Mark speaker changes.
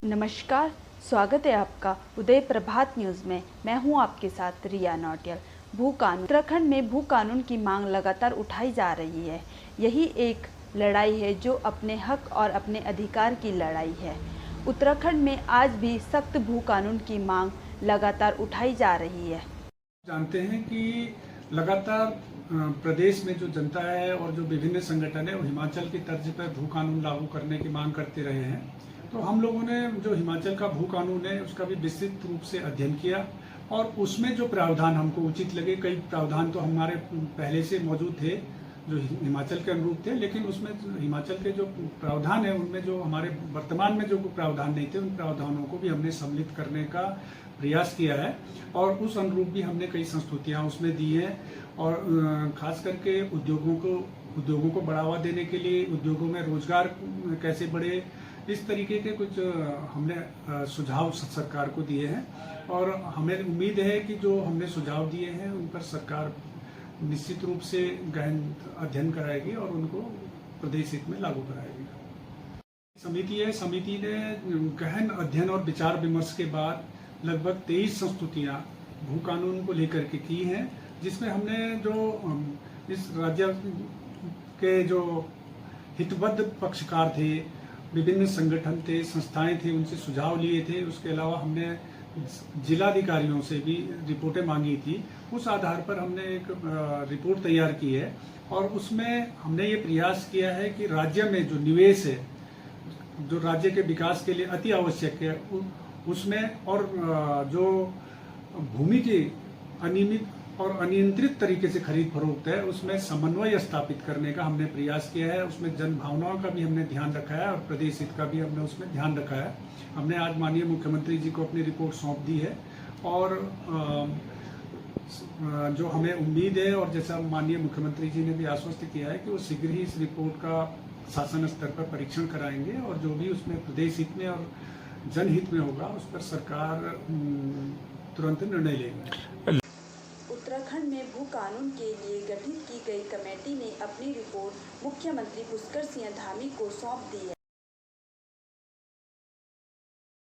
Speaker 1: नमस्कार, स्वागत है आपका उदय प्रभात न्यूज़ में। मैं हूं आपके साथ रिया नौटियाल। भू कानून उत्तराखंड में भू कानून की मांग लगातार उठाई जा रही है। यही एक लड़ाई है जो अपने हक और अपने अधिकार की लड़ाई है। उत्तराखंड में आज भी सख्त भू कानून की मांग लगातार उठाई जा रही है।
Speaker 2: जानते हैं कि लगातार प्रदेश में जो जनता है और जो विभिन्न संगठन है वो हिमाचल की तर्ज पर भू कानून लागू करने की मांग करते रहे हैं। तो हम लोगों ने जो हिमाचल का भू कानून है उसका भी विस्तृत रूप से अध्ययन किया और उसमें जो प्रावधान हमको उचित लगे, कई प्रावधान तो हमारे पहले से मौजूद थे जो हिमाचल के अनुरूप थे, लेकिन उसमें हिमाचल के जो प्रावधान है उनमें जो हमारे वर्तमान में जो प्रावधान नहीं थे उन प्रावधानों को भी हमने सम्मिलित करने का प्रयास किया है और उस अनुरूप भी हमने कई संस्तुतियां उसमें दी हैं और खास करके उद्योगों को बढ़ावा देने के लिए उद्योगों में रोजगार कैसे बढ़े, इस तरीके के कुछ हमने सुझाव सरकार को दिए हैं और हमें उम्मीद है कि जो हमने सुझाव दिए हैं उन पर सरकार निश्चित रूप से गहन अध्ययन कराएगी और उनको प्रदेश हित में लागू कराएगी। समिति ने गहन अध्ययन और विचार विमर्श के बाद लगभग 23 संस्तुतियां भू कानून को लेकर के की हैं, जिसमें हमने जो इस राज्य के जो हितबद्ध पक्षकार थे, विभिन्न संगठन थे, संस्थाएं थे, उनसे सुझाव लिए थे। उसके अलावा हमने जिलाधिकारियों से भी रिपोर्टें मांगी थी। उस आधार पर हमने एक रिपोर्ट तैयार की है और उसमें हमने ये प्रयास किया है कि राज्य में जो निवेश है, जो राज्य के विकास के लिए अति आवश्यक है, उसमें और जो भूमि की अनियमित और अनियंत्रित तरीके से खरीद फरोख्त है उसमें समन्वय स्थापित करने का हमने प्रयास किया है। उसमें जन भावनाओं का भी हमने ध्यान रखा है और प्रदेश हित का भी हमने उसमें ध्यान रखा है। हमने आज माननीय मुख्यमंत्री जी को अपनी रिपोर्ट सौंप दी है और जो हमें उम्मीद है और जैसा माननीय मुख्यमंत्री जी ने भी आश्वस्त किया है कि वो शीघ्र ही इस रिपोर्ट का शासन स्तर पर परीक्षण कराएंगे और जो भी उसमें प्रदेश हित में और जनहित में होगा उस पर सरकार तुरंत निर्णय लेगी।
Speaker 1: उत्तराखंड में भू कानून के लिए गठित की गई कमेटी ने अपनी रिपोर्ट मुख्यमंत्री पुष्कर सिंह धामी को सौंप दी है।